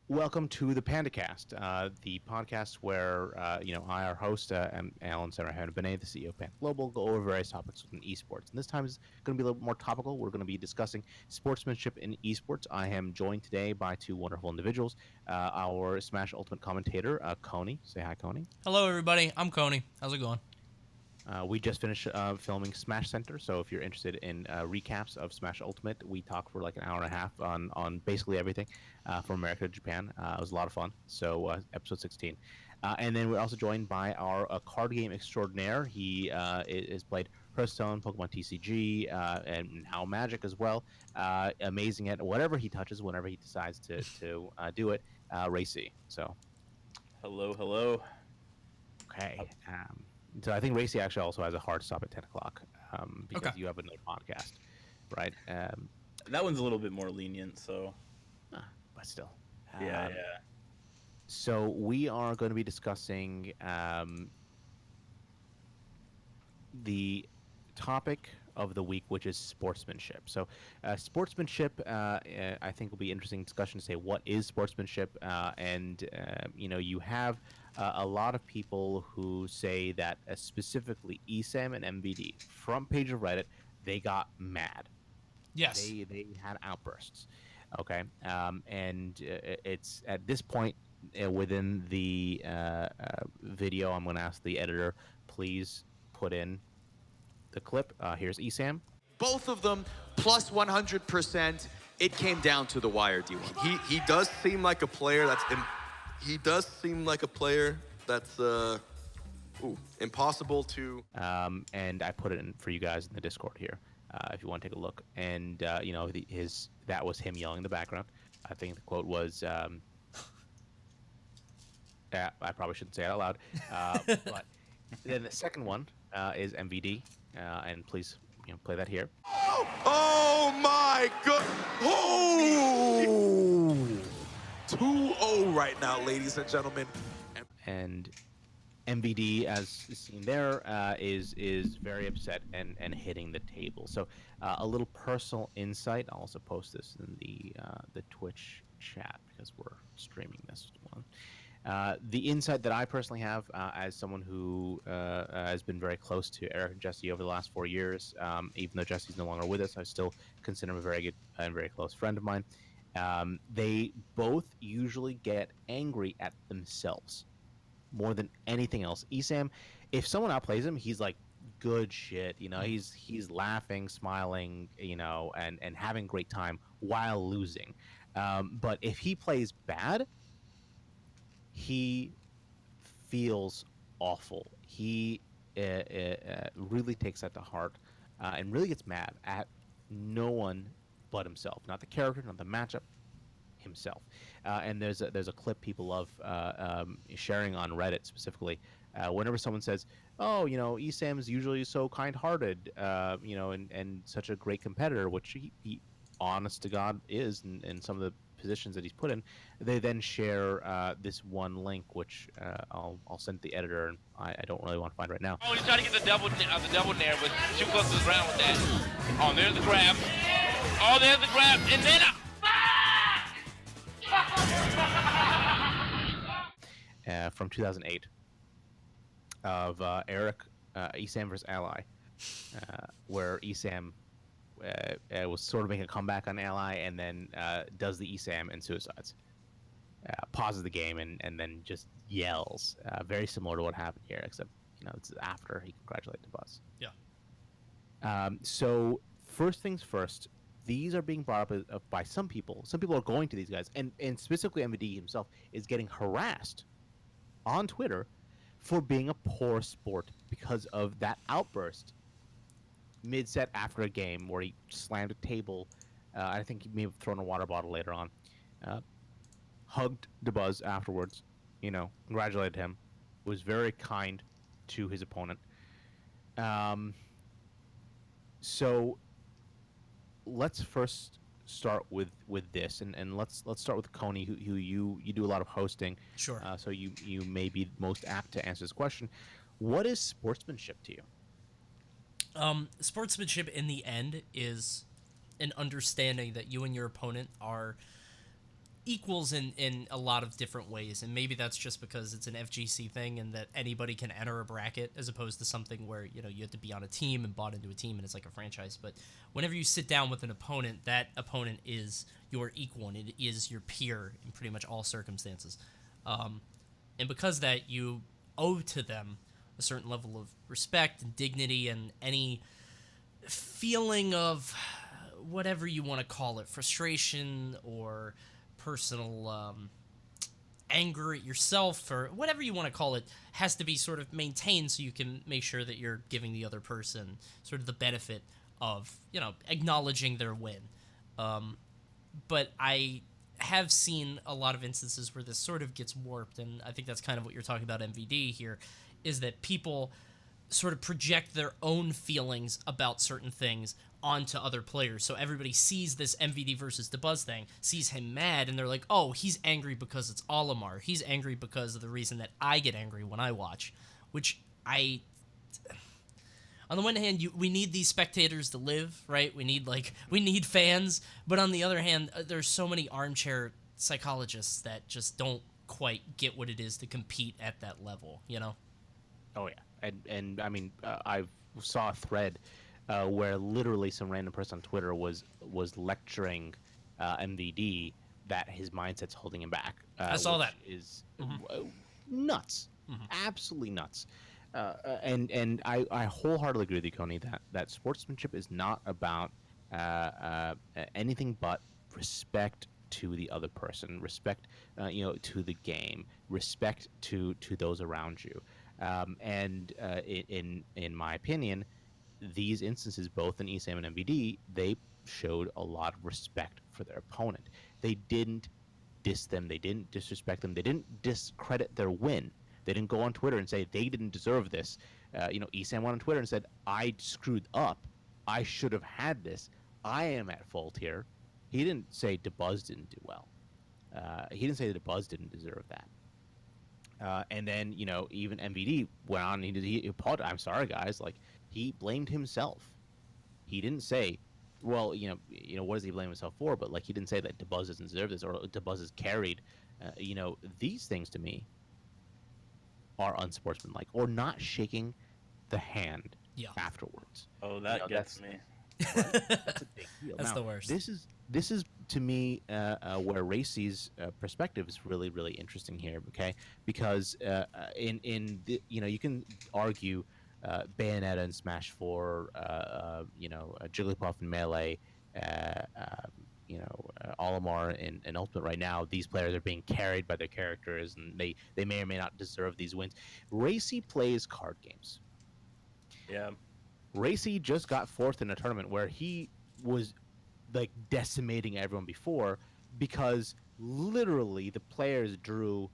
Welcome to the Pandacast, the podcast where I, our host, am Alan SamuraiPanda, the CEO of Panda Global, go over various topics within esports. And this time is going to be a little more topical. We're going to be discussing sportsmanship in esports. I am joined today by two wonderful individuals. Our Smash Ultimate commentator, Coney. Say hi, Coney. Hello, everybody. I'm Coney. How's it going? We just finished filming Smash Center, so if you're interested in recaps of Smash Ultimate, we talked for like an hour and a half on basically everything from America to Japan. It was a lot of fun. So episode 16. And then we're also joined by our card game extraordinaire. He is played Hearthstone, Pokemon TCG, and now Magic as well. Amazing at whatever he touches, whenever he decides to do it. RayC. So, Hello. okay. So I think RayC actually also has a hard stop at 10 o'clock because Okay. you have another podcast, right? That one's a little bit more lenient, so But still. yeah. So we are going to be discussing the topic of the week, which is sportsmanship. So sportsmanship, I think, will be an interesting discussion to say what is sportsmanship. You have a lot of people who say that specifically ESAM and MVD, front page of Reddit, they got mad. Yes. They had outbursts. Okay. It's at this point within the video, I'm going to ask the editor, please put in the clip. Here's ESAM. Both of them plus 100%. It came down to the wire, D. He does seem like a player that's impossible to. And I put it in for you guys in the Discord here, if you want to take a look. And that was him yelling in the background. I think the quote was, I probably shouldn't say it out loud. But then the second one is MVD, and please play that here. Oh my god! Oh! 2-0 right now, ladies and gentlemen. And MVD, as seen there, is very upset and hitting the table. So a little personal insight. I'll also post this in the Twitch chat because we're streaming this one. The insight that I personally have, as someone who has been very close to Eric and Jesse over the last 4 years, even though Jesse's no longer with us, I still consider him a very good and very close friend of mine. They both usually get angry at themselves more than anything else. ESAM, if someone outplays him, he's like, good shit. He's laughing, smiling, and having a great time while losing. But if he plays bad, he feels awful. He really takes that to heart and really gets mad at no one but himself. Not the character, not the matchup, himself. And there's a clip people love sharing on Reddit specifically. Whenever someone says, "Oh, ESAM is usually so kind-hearted, and such a great competitor," which he honest to God is in some of the positions that he's put in, they then share this one link, which I'll send to the editor, and I don't really want to find right now. Oh, he's trying to get the double nair, but too close to the ground with that. Oh, there's the grab. Oh, there's the grab, and then from 2008 of Eric ESAM versus Ally, where ESAM was sort of making a comeback on Ally, and then does the ESAM and suicides. Pauses the game and then just yells. Very similar to what happened here, except it's after he congratulated the boss. Yeah. So first things first, these are being brought up by some people. Some people are going to these guys, and specifically MVD himself is getting harassed on Twitter for being a poor sport because of that outburst mid-set after a game where he slammed a table. I think he may have thrown a water bottle later on. Hugged DeBuzz afterwards, congratulated him, was very kind to his opponent. So let's first start with this, and let's start with Coney, who you do a lot of hosting. Sure. So you may be most apt to answer this question. What is sportsmanship to you? Sportsmanship in the end is an understanding that you and your opponent are equals in a lot of different ways, and maybe that's just because it's an FGC thing and that anybody can enter a bracket as opposed to something where, you know, you have to be on a team and bought into a team and it's like a franchise. But whenever you sit down with an opponent, that opponent is your equal and it is your peer in pretty much all circumstances. And because that, you owe to them a certain level of respect and dignity, and any feeling of whatever you want to call it, frustration or personal anger at yourself or whatever you want to call it, has to be sort of maintained so you can make sure that you're giving the other person sort of the benefit of, you know, acknowledging their win. But I have seen a lot of instances where this sort of gets warped, and I think that's kind of what you're talking about, MVD, here, is that people sort of project their own feelings about certain things onto other players. So everybody sees this MVD versus DeBuzz thing, sees him mad, and they're like, oh, he's angry because it's Olimar. He's angry because of the reason that I get angry when I watch, which on the one hand, we need these spectators to live, right? We need fans. But on the other hand, there's so many armchair psychologists that just don't quite get what it is to compete at that level, you know? Oh yeah, and I mean, I saw a thread where literally some random person on Twitter was lecturing MVD that his mindset's holding him back. I saw that. Is nuts, absolutely nuts. And I wholeheartedly agree with you, Coney, that sportsmanship is not about anything but respect to the other person, respect to the game, respect to those around you. And in my opinion, these instances, both in ESAM and MVD, they showed a lot of respect for their opponent. They didn't diss them. They didn't disrespect them. They didn't discredit their win. They didn't go on Twitter and say they didn't deserve this. ESAM went on Twitter and said, I screwed up. I should have had this. I am at fault here. He didn't say DeBuzz didn't do well. He didn't say that DeBuzz didn't deserve that. And then, even MVD went on and he apologized. I'm sorry, guys. Like, he blamed himself. He didn't say, well, what does he blame himself for? But, like, he didn't say that DeBuzz doesn't deserve this or DeBuzz is carried. These things to me are unsportsmanlike, or not shaking the hand afterwards. Oh, that gets me. Right? That's a big deal. That's now, the worst. This is to me where RayC's perspective is really, really interesting here. Okay, because you can argue Bayonetta and Smash 4, Jigglypuff and Melee, Olimar and Ultimate right now, these players are being carried by their characters, and they may or may not deserve these wins. RayC plays card games. Yeah. RayC just got fourth in a tournament where he was like decimating everyone before because literally the players drew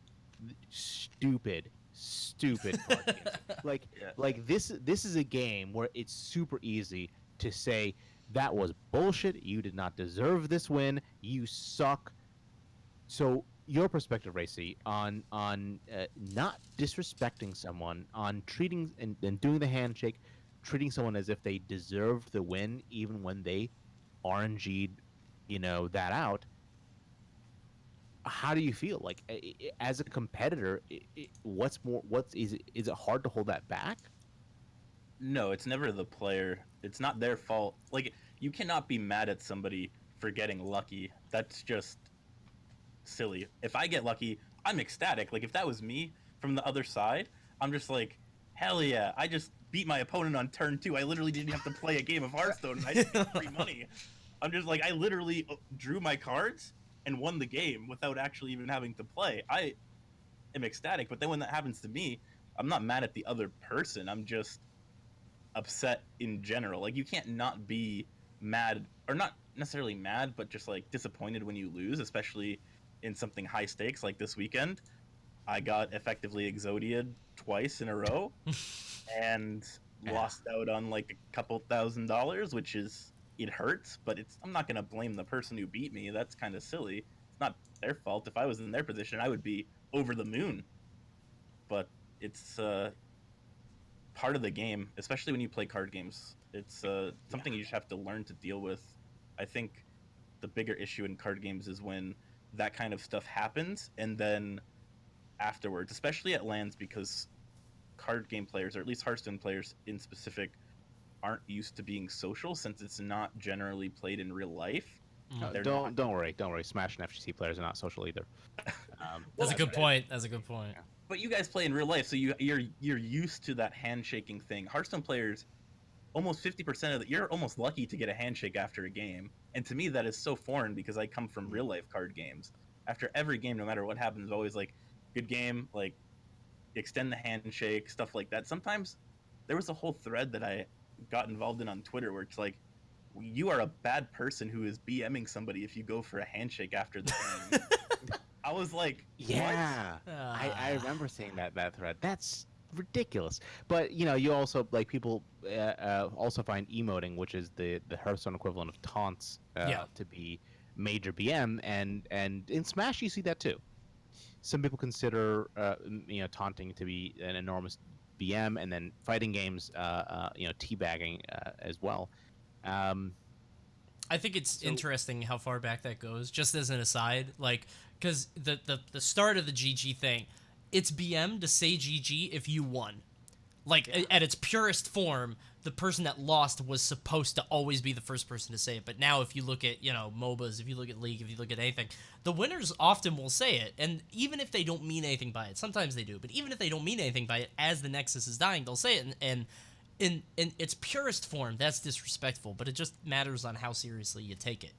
stupid card games. Like this is a game where it's super easy to say that was bullshit. You did not deserve this win. You suck. So your perspective, RayC, on not disrespecting someone, on treating and doing the handshake, treating someone as if they deserved the win, even when they RNG'd, that out. How do you feel? Like, as a competitor, is it hard to hold that back? No, it's never the player. It's not their fault. Like, you cannot be mad at somebody for getting lucky. That's just silly. If I get lucky, I'm ecstatic. Like, if that was me from the other side, I'm just like, hell yeah, I just beat my opponent on turn 2. I literally didn't have to play a game of Hearthstone, and I didn't get free money. I'm just like, I literally drew my cards and won the game without actually even having to play. I am ecstatic, but then when that happens to me, I'm not mad at the other person. I'm just upset in general. Like, you can't not be mad, or not necessarily mad, but just like disappointed when you lose, especially in something high stakes like this weekend. I got effectively Exodia'd twice in a row and lost out on like a couple $1,000s, which is, it hurts, but I'm not going to blame the person who beat me. That's kind of silly. It's not their fault. If I was in their position, I would be over the moon. But it's part of the game, especially when you play card games. It's something you just have to learn to deal with. I think the bigger issue in card games is when that kind of stuff happens, and then afterwards, especially at LANs, because card game players, or at least Hearthstone players in specific, aren't used to being social since it's not generally played in real life. They're not- Don't worry. Smash and FGC players are not social either. That's a good point. That's a good point. But you guys play in real life, so you're used to that handshaking thing. Hearthstone players, almost 50% of you're almost lucky to get a handshake after a game, and to me that is so foreign because I come from real life card games. After every game, no matter what happens, always like, good game, like extend the handshake, stuff like that. Sometimes there was a whole thread that I got involved in on Twitter where it's like, you are a bad person who is BMing somebody if you go for a handshake after the game. I was like, Yeah, I remember seeing that thread. That's ridiculous. But you also like people also find emoting, which is the Hearthstone equivalent of taunts, to be major BM, and in Smash you see that too. Some people consider taunting to be an enormous BM, and then fighting games teabagging as well. I think it's interesting how far back that goes. Just as an aside, like, because the start of the GG thing, it's BM to say GG if you won. Like, at its purest form, the person that lost was supposed to always be the first person to say it. But now if you look at, MOBAs, if you look at League, if you look at anything, the winners often will say it. And even if they don't mean anything by it, sometimes they do, but even if they don't mean anything by it, as the Nexus is dying, they'll say it. And in its purest form, that's disrespectful, but it just matters on how seriously you take it,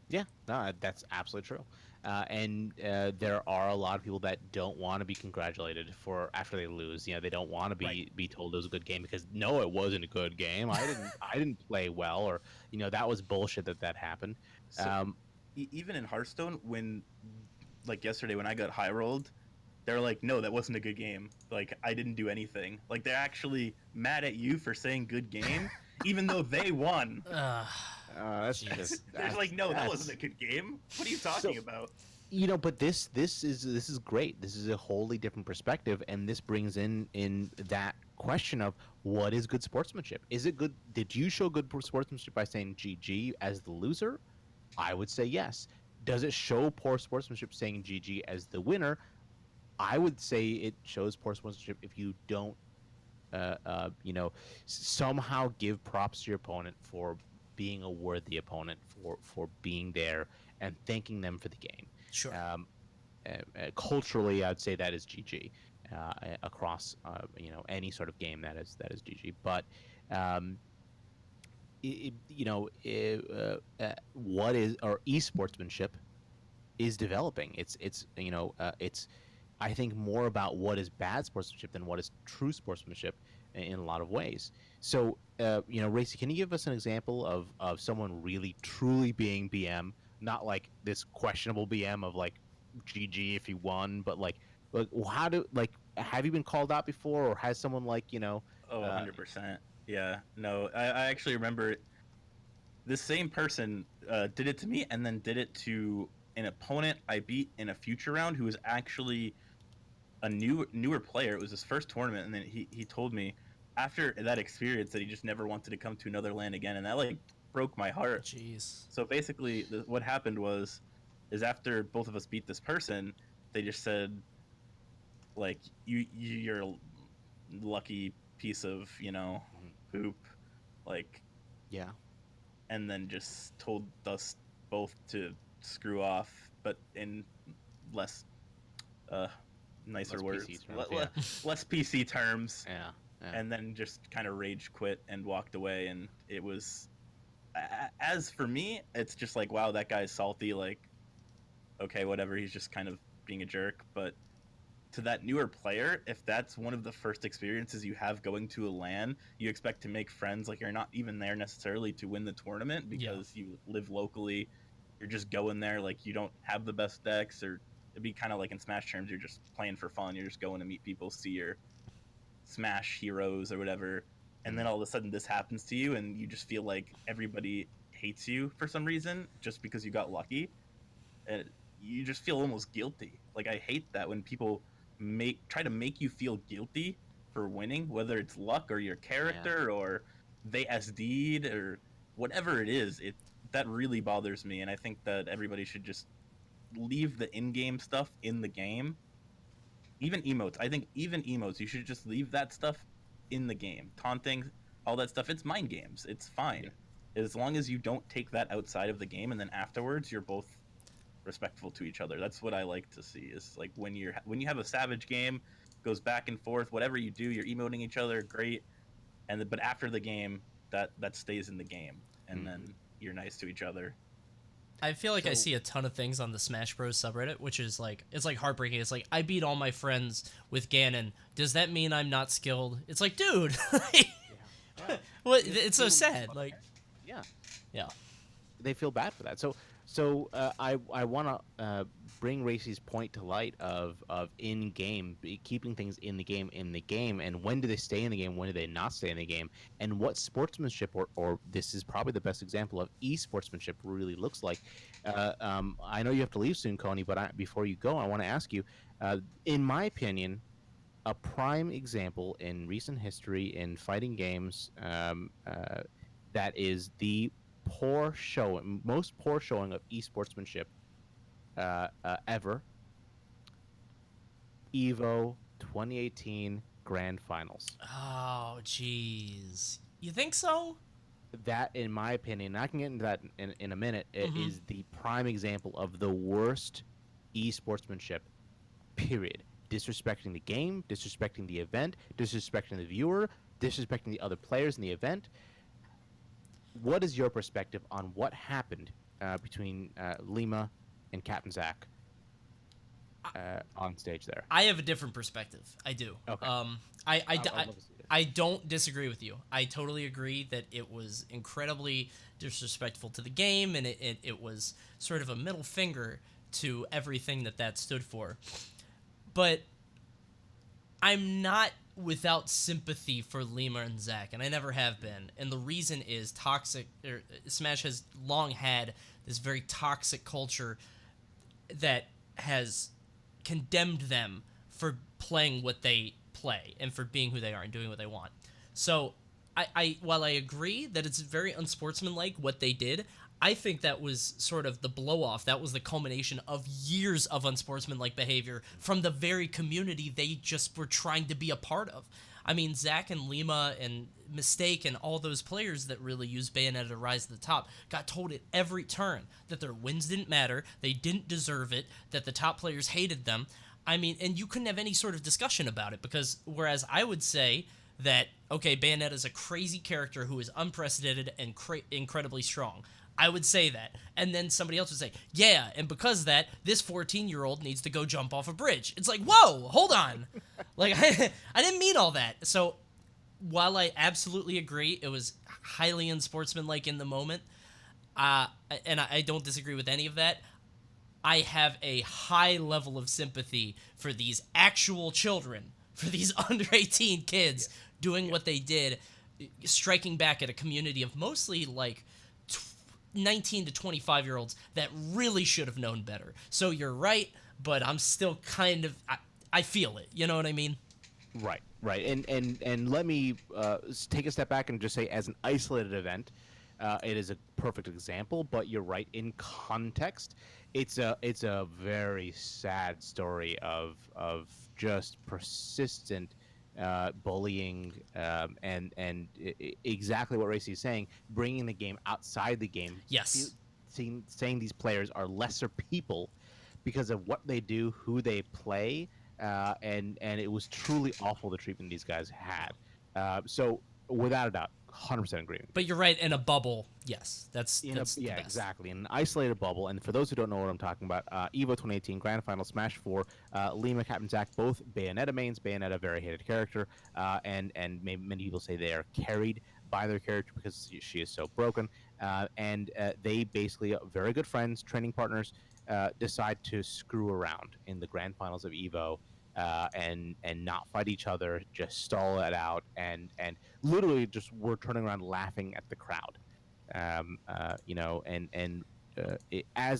Yeah, no, that's absolutely true. And there are a lot of people that don't want to be congratulated for after they lose. They don't want to be told it was a good game because no, it wasn't a good game. I didn't play well, or that was bullshit that happened. So, even in Hearthstone, when like yesterday when I got high rolled, they're like, no, that wasn't a good game. Like, I didn't do anything. Like, they're actually mad at you for saying good game, even though they won. That's just. They're like, no, that wasn't a good game. What are you talking about? But this is great. This is a wholly different perspective, and this brings in that question of what is good sportsmanship. Is it good? Did you show good sportsmanship by saying GG as the loser? I would say yes. Does it show poor sportsmanship saying GG as the winner? I would say it shows poor sportsmanship if you don't, somehow give props to your opponent for being a worthy opponent, for being there and thanking them for the game. Sure. Culturally, I'd say that is GG across any sort of game that is GG. But what is or esportsmanship is developing. It's I think more about what is bad sportsmanship than what is true sportsmanship in a lot of ways. So, RayC, can you give us an example of someone really truly being BM, not like this questionable BM of like GG if he won, but like have you been called out before, or has someone like Oh, 100%. Yeah. No, I actually remember this same person did it to me and then did it to an opponent I beat in a future round who was actually a newer player. It was his first tournament, and then he told me after that experience that he just never wanted to come to another LAN again, and that like broke my heart. Jeez. So basically, what happened is after both of us beat this person, they just said, like, you're a lucky piece of poop, like, yeah, and then just told us both to screw off, but in less nicer Less words, PC terms, less PC terms. Yeah. And then just kind of rage quit and walked away. And it was, as for me, it's just like, wow, that guy's salty. Like, okay, whatever. He's just kind of being a jerk. But to that newer player, if that's one of the first experiences you have going to a LAN, you expect to make friends. Like, you're not even there necessarily to win the tournament because you live locally. You're just going there. Like, you don't have the best decks, or it'd be kind of like in Smash terms, you're just playing for fun. You're just going to meet people, see your Smash heroes or whatever, and then all of a sudden this happens to you, and you just feel like everybody hates you for some reason just because you got lucky. And you just feel almost guilty. Like, I hate that when people try to make you feel guilty for winning, whether it's luck or your character or they SD'd or whatever it is. That really bothers me, and I think that everybody should just leave the in-game stuff in the game. Even emotes. I think even emotes, you should just leave that stuff in the game. Taunting, all that stuff, it's mind games. It's fine. As long as you don't take that outside of the game and then afterwards you're both respectful to each other. That's what I like to see. Is like when you have a savage game, goes back and forth, whatever you do, you're emoting each other, great. But after the game, that stays in the game, and then you're nice to each other. I feel like I see a ton of things on the Smash Bros subreddit, which is like, it's like heartbreaking. It's like, I beat all my friends with Ganon. Does that mean I'm not skilled? It's like, dude, well, it's so sad. Like, yeah, they feel bad for that. So I want to bring RayC's point to light of in game, keeping things in the game, and when do they stay in the game, when do they not stay in the game, and what sportsmanship or this is probably the best example of esportsmanship really looks like. I know you have to leave soon, Coney, but before you go, I want to ask you, in my opinion, a prime example in recent history in fighting games that is the most poor showing of esportsmanship ever. Evo 2018 Grand Finals. Oh, jeez. You think so? That, in my opinion, and I can get into that in a minute, it is the prime example of the worst esportsmanship, period. Disrespecting the game, disrespecting the event, disrespecting the viewer, disrespecting the other players in the event. What is your perspective on what happened between Lima and Captain Zach on stage there? I have a different perspective. I do. Okay. I don't disagree with you. I totally agree that it was incredibly disrespectful to the game, and it was sort of a middle finger to everything that stood for. But I'm not without sympathy for Lima and Zach, and I never have been. And the reason is Smash has long had this very toxic culture that has condemned them for playing what they play and for being who they are and doing what they want. So while I agree that it's very unsportsmanlike what they did, I think that was sort of the blow-off. That was the culmination of years of unsportsmanlike behavior from the very community they just were trying to be a part of. I mean, Zach and Lima and Mistake and all those players that really used Bayonetta to rise to the top got told at every turn that their wins didn't matter, they didn't deserve it, that the top players hated them. I mean, and you couldn't have any sort of discussion about it, because whereas I would say that, okay, Bayonetta is a crazy character who is unprecedented and incredibly strong, I would say that. And then somebody else would say, yeah, and because of that, this 14-year-old needs to go jump off a bridge. It's like, whoa, hold on. Like, I didn't mean all that. So while I absolutely agree it was highly unsportsmanlike in the moment, and I don't disagree with any of that, I have a high level of sympathy for these actual children, for these under 18 kids doing what they did, striking back at a community of mostly like 19 to 25-year-olds that really should have known better. So you're right, but I'm still kind of, I feel it. You know what I mean? Right. And let me take a step back and just say, as an isolated event, it is a perfect example. But you're right, in context, it's a very sad story of just persistent bullying, and exactly what RayC is saying, bringing the game outside the game. Yes. Saying these players are lesser people because of what they do, who they play, and it was truly awful the treatment these guys had. So without a doubt, 100% agree. But you're right, in a bubble, yes, that's the best. Exactly, in an isolated bubble. And for those who don't know what I'm talking about, Evo 2018 Grand Final Smash 4, Lima, Captain Zach, both Bayonetta mains. Bayonetta, very hated character, and many people say they are carried by their character because she is so broken. And they basically, very good friends, training partners, decide to screw around in the Grand Finals of Evo. And not fight each other, just stall it out, and literally just were turning around laughing at the crowd, as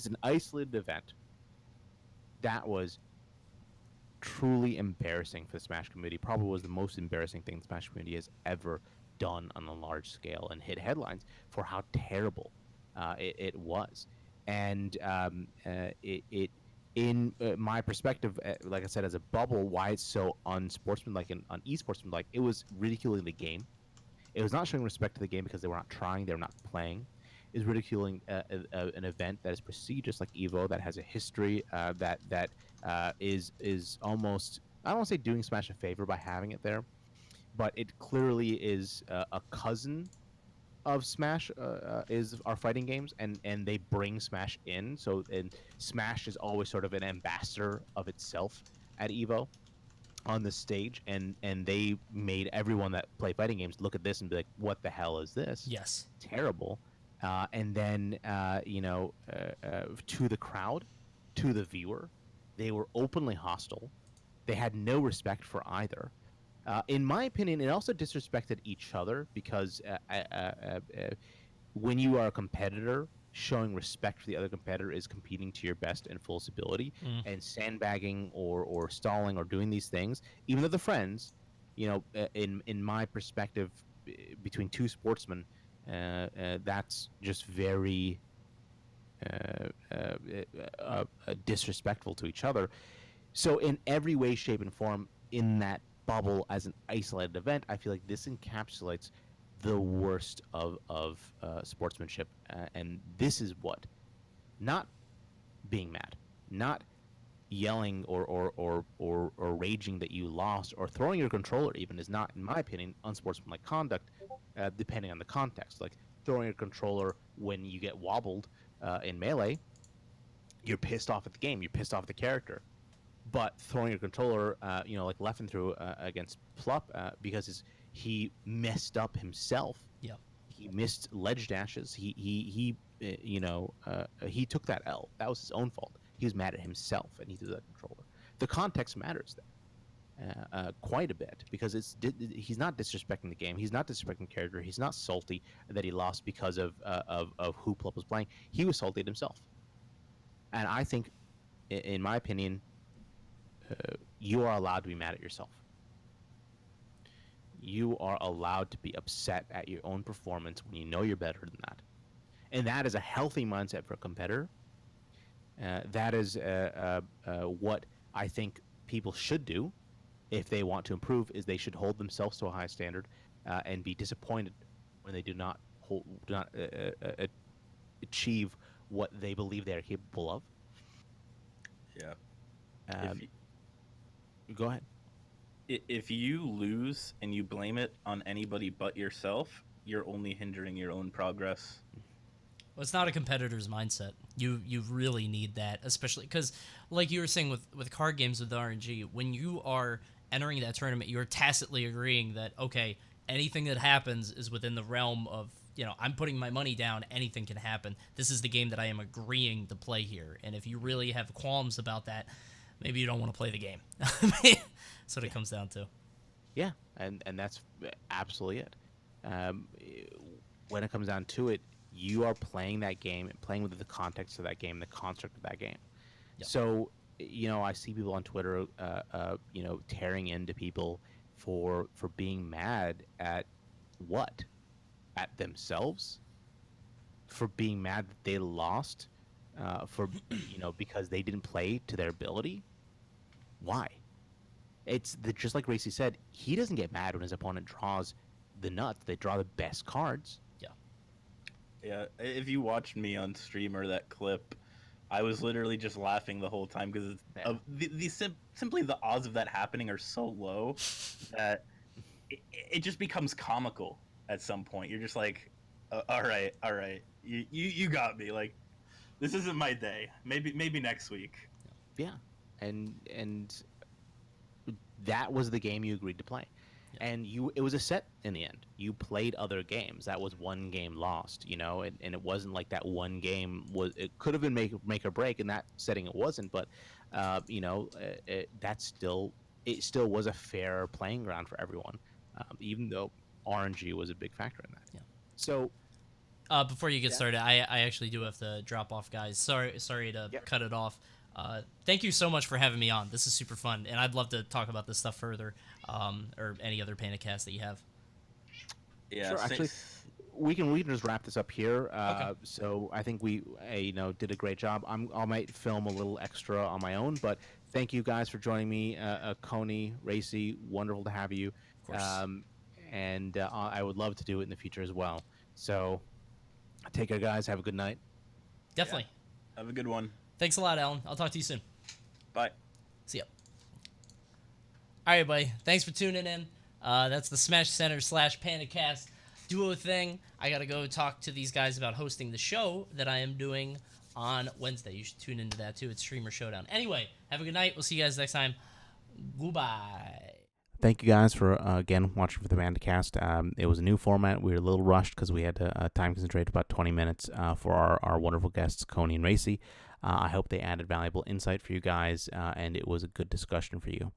an isolated event, that was truly embarrassing for the Smash community. Probably was the most embarrassing thing the Smash community has ever done on a large scale, and hit headlines for how terrible it was. And in my perspective, like I said, as a bubble, why it's so unsportsmanlike and unesportsmanlike, it was ridiculing the game. It was not showing respect to the game because they were not trying, they were not playing. It was ridiculing an event that is prestigious like Evo, that has a history, that is almost, I don't want to say doing Smash a favor by having it there, but it clearly is a cousin of Smash, is our fighting games, and they bring Smash in. So, and Smash is always sort of an ambassador of itself at Evo on the stage, and they made everyone that play fighting games look at this and be like, "What the hell is this? Yes. Terrible." And then to the crowd, to the viewer, they were openly hostile. They had no respect for either. In my opinion, it also disrespected each other because when you are a competitor, showing respect for the other competitor is competing to your best and fullest ability, and sandbagging or stalling or doing these things, even though they're friends, in my perspective, between two sportsmen, that's just very disrespectful to each other. So in every way, shape, and form, in that bubble as an isolated event, I feel like this encapsulates the worst of sportsmanship, and this is what, not being mad, not yelling or raging that you lost, or throwing your controller even, is not, in my opinion, unsportsmanlike conduct, depending on the context. Like throwing your controller when you get wobbled in Melee, you're pissed off at the game, you're pissed off at the character. But throwing your controller, like Leffen threw against Plup, because he messed up himself. Yeah. He missed ledge dashes. He took that L. That was his own fault. He was mad at himself, and he threw that controller. The context matters there quite a bit, because he's not disrespecting the game. He's not disrespecting the character. He's not salty that he lost because of who Plup was playing. He was salty at himself. And I think, in my opinion, you are allowed to be mad at yourself. You are allowed to be upset at your own performance when you know you're better than that. And that is a healthy mindset for a competitor. That is what I think people should do if they want to improve, is they should hold themselves to a high standard, and be disappointed when they do not achieve what they believe they are capable of. Yeah. Go ahead. If you lose and you blame it on anybody but yourself, you're only hindering your own progress. Well, it's not a competitor's mindset. You really need that, especially because, like you were saying with card games with RNG, when you are entering that tournament, you're tacitly agreeing that, okay, anything that happens is within the realm of, I'm putting my money down, anything can happen. This is the game that I am agreeing to play here. And if you really have qualms about that, maybe you don't want to play the game. That's what it comes down to. Yeah, and that's absolutely it. When it comes down to it, you are playing that game and playing with the context of that game, the construct of that game. Yep. So, I see people on Twitter, tearing into people for being mad at what? At themselves? For being mad that they lost? Because they didn't play to their ability? Why? It's just like RayC said, he doesn't get mad when his opponent draws the nuts. They draw the best cards. Yeah, if you watched me on stream or that clip, I was literally just laughing the whole time because simply the odds of that happening are so low that it just becomes comical at some point. You're just like, all right, you got me. Like, this isn't my day. Maybe next week. Yeah, and that was the game you agreed to play. Yeah. And it was a set in the end. You played other games. That was one game lost, and it wasn't like that one game it could have been make or break. In that setting it wasn't, but it still was a fair playing ground for everyone, even though RNG was a big factor in that. Yeah. So before you get started, I actually do have to drop off, guys. Sorry to cut it off. Thank you so much for having me on. This is super fun, and I'd love to talk about this stuff further, or any other Pandacast that you have. Yeah, sure. Actually, we can just wrap this up here. Okay. So I think we did a great job. I might film a little extra on my own, but thank you guys for joining me. Coney, RayC, wonderful to have you. Of course. And I would love to do it in the future as well. So take care, guys. Have a good night. Definitely. Have a good one. Thanks a lot, Alan. I'll talk to you soon. Bye. See ya. All right, buddy. Thanks for tuning in. That's the Smash Center / Pandacast duo thing. I got to go talk to these guys about hosting the show that I am doing on Wednesday. You should tune into that, too. It's Streamer Showdown. Anyway, have a good night. We'll see you guys next time. Goodbye. Thank you guys for, again, watching for the Pandacast. It was a new format. We were a little rushed because we had to time concentrate about 20 minutes for our wonderful guests, Coney and RayC. I hope they added valuable insight for you guys, and it was a good discussion for you.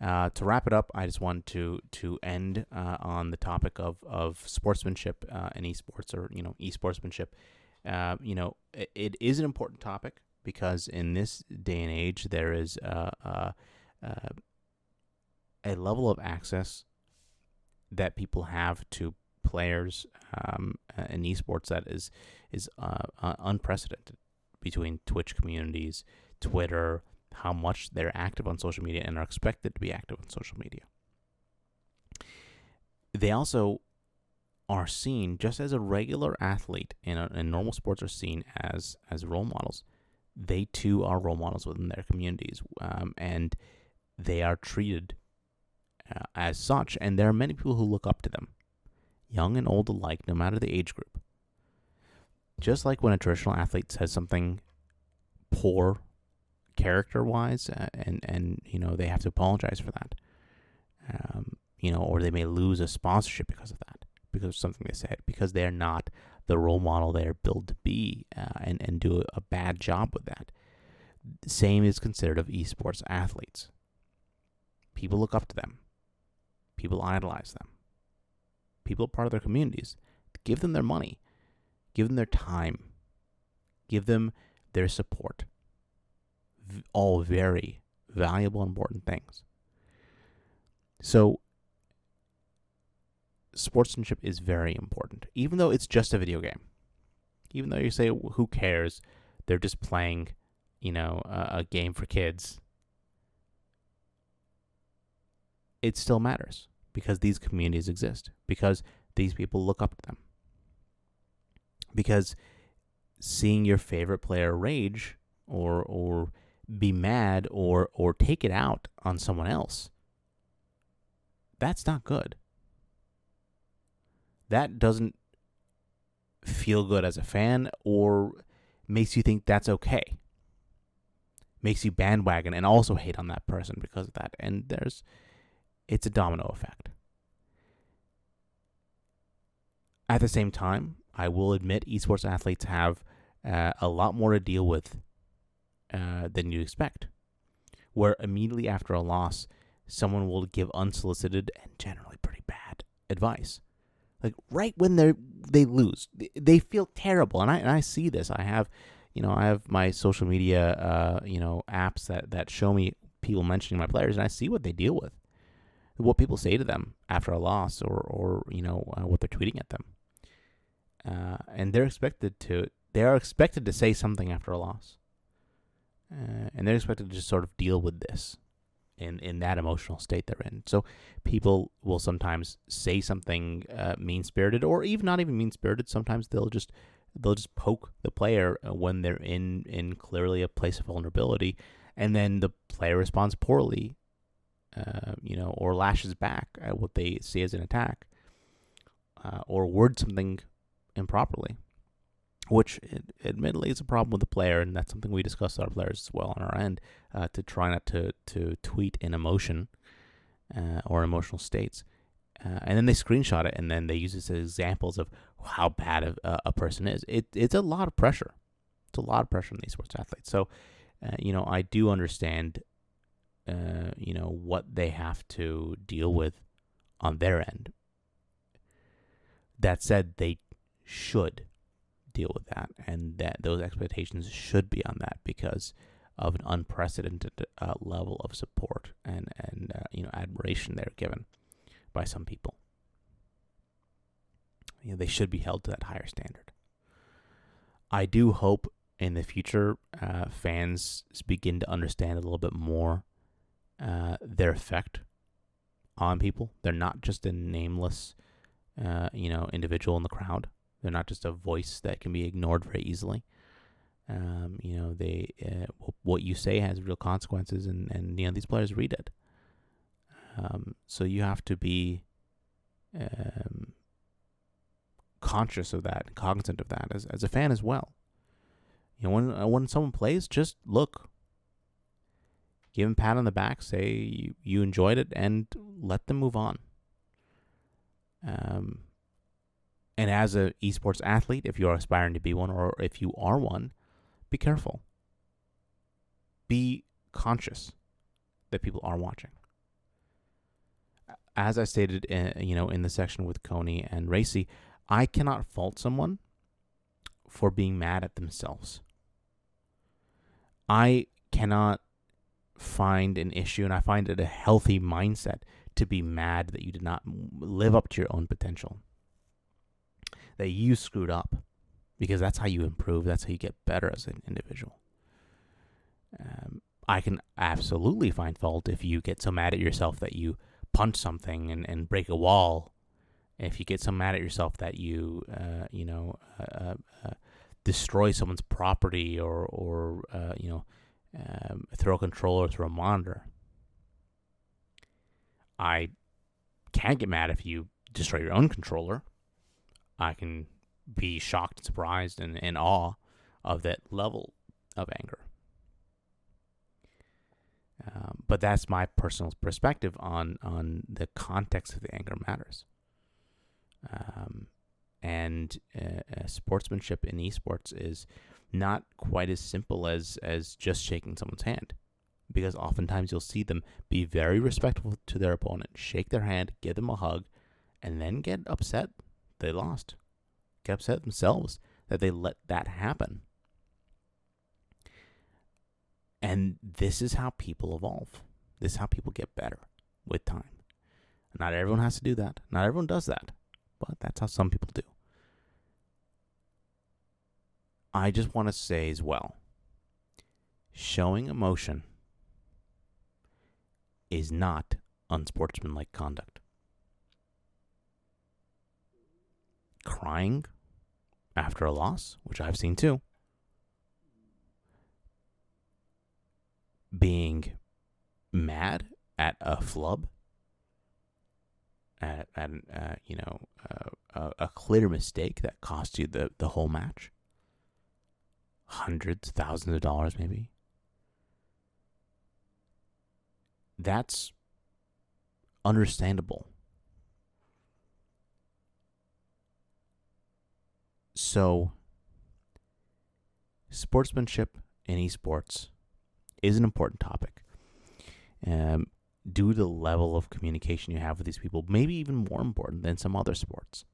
To wrap it up, I just want to end on the topic of sportsmanship and esports, or esportsmanship. It is an important topic because in this day and age, there is a level of access that people have to players in esports that is unprecedented, between Twitch communities, Twitter, how much they're active on social media and are expected to be active on social media. They also are seen just as a regular athlete in normal sports are seen as role models. They too are role models within their communities, and they are treated as such. And there are many people who look up to them, young and old alike, no matter the age group. Just like when a traditional athlete says something poor character-wise, and they have to apologize for that, or they may lose a sponsorship because of that, because of something they said, because they're not the role model they're billed to be, and do a bad job with that. The same is considered of esports athletes. People look up to them. People idolize them. People are part of their communities. Give them their money. Give them their time. Give them their support. All very valuable and important things. So, sportsmanship is very important, even though it's just a video game. Even though you say, who cares? They're just playing, a game for kids. It still matters because these communities exist, because these people look up to them. Because seeing your favorite player rage or be mad or take it out on someone else, that's not good. That doesn't feel good as a fan, or makes you think that's okay. Makes you bandwagon and also hate on that person because of that. And it's a domino effect. At the same time, I will admit esports athletes have a lot more to deal with than you expect. Where immediately after a loss, someone will give unsolicited and generally pretty bad advice. Like right when they lose, they feel terrible, and I see this. I have my social media apps that show me people mentioning my players, and I see what they deal with, what people say to them after a loss, or what they're tweeting at them, and they are expected to say something after a loss, and they're expected to just sort of deal with this in that emotional state they're in. So people will sometimes say something mean-spirited, or even not even mean-spirited. Sometimes they'll just poke the player when they're in clearly a place of vulnerability, and then the player responds poorly, or lashes back at what they see as an attack, or words something improperly, which admittedly is a problem with the player, and that's something we discuss with our players as well on our end, to try not to tweet in emotion or emotional states. And then they screenshot it, and then they use it as examples of how bad a person is. It's a lot of pressure. It's a lot of pressure on these sports athletes. So, I do understand, what they have to deal with on their end. That said, they should deal with that, and that those expectations should be on that because of an unprecedented level of support and admiration they're given by some people. they should be held to that higher standard. I do hope in the future fans begin to understand a little bit more their effect on people. They're not just a nameless, individual in the crowd. They're not just a voice that can be ignored very easily. What you say has real consequences, and these players read it. So you have to be conscious of that, and cognizant of that as a fan as well. When someone plays, just look, give them a pat on the back, say you enjoyed it, and let them move on. And as a esports athlete, if you're aspiring to be one, or if you are one, be careful. Be conscious that people are watching. As I stated, in the section with Coney and RayC, I cannot fault someone for being mad at themselves. I cannot find an issue, and I find it a healthy mindset to be mad that you did not live up to your own potential, that you screwed up, because that's how you improve. That's how you get better as an individual. I can absolutely find fault if you get so mad at yourself that you punch something and break a wall. If you get so mad at yourself that you, destroy someone's property or throw a controller through a monitor. I can't get mad if you destroy your own controller. I can be shocked and surprised and in awe of that level of anger. But that's my personal perspective on the context of the anger matters. And sportsmanship in esports is not quite as simple as just shaking someone's hand, because oftentimes you'll see them be very respectful to their opponent, shake their hand, give them a hug, and then get upset they lost, get upset themselves that they let that happen. And this is how people evolve. This is how people get better with time. Not everyone has to do that. Not everyone does that. But that's how some people do. I just want to say as well, showing emotion is not unsportsmanlike conduct. Crying after a loss, which I've seen too, being mad at a flub, at a clear mistake that cost you the whole match, hundreds, thousands of dollars maybe, that's understandable. So, sportsmanship in esports is an important topic. Due to the level of communication you have with these people, maybe even more important than some other sports,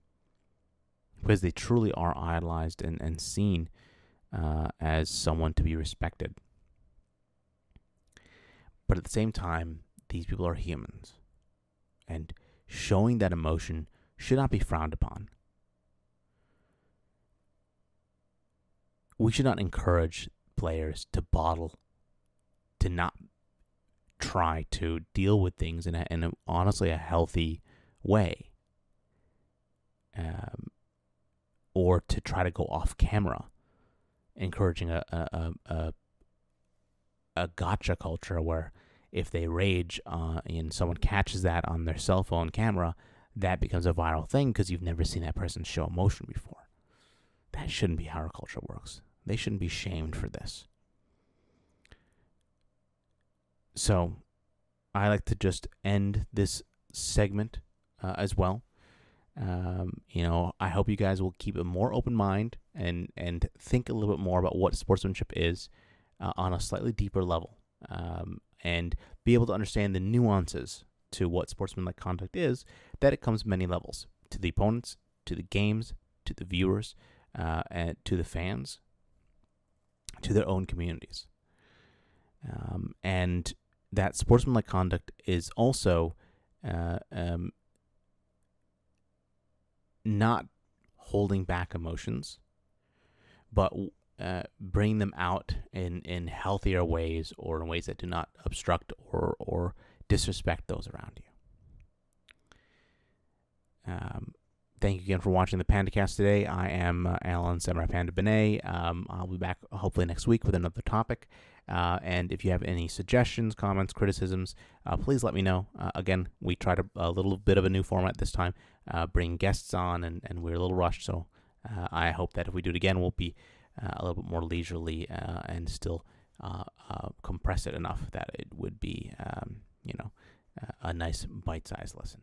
because they truly are idolized and seen as someone to be respected. But at the same time, these people are humans, and showing that emotion should not be frowned upon. We should not encourage players to bottle, to not try to deal with things in a honestly a healthy way, or to try to go off camera, encouraging a gotcha culture where if they rage and someone catches that on their cell phone camera, that becomes a viral thing because you've never seen that person show emotion before. That shouldn't be how our culture works. They shouldn't be shamed for this. So, I like to just end this segment as well. I hope you guys will keep a more open mind and think a little bit more about what sportsmanship is on a slightly deeper level, and be able to understand the nuances to what sportsmanlike conduct is, that it comes many levels, to the opponents, to the games, to the viewers, and to the fans, to their own communities. And that sportsmanlike conduct is also not holding back emotions, but bring them out in healthier ways, or in ways that do not obstruct or disrespect those around you. Thank you again for watching the Pandacast today. I am Alan SamuraiPanda Benet. I'll be back hopefully next week with another topic. And if you have any suggestions, comments, criticisms, please let me know. Again, we tried a little bit of a new format this time, bring guests on, and we're a little rushed. So I hope that if we do it again, we'll be a little bit more leisurely and still compress it enough that it would be, a nice bite-sized lesson.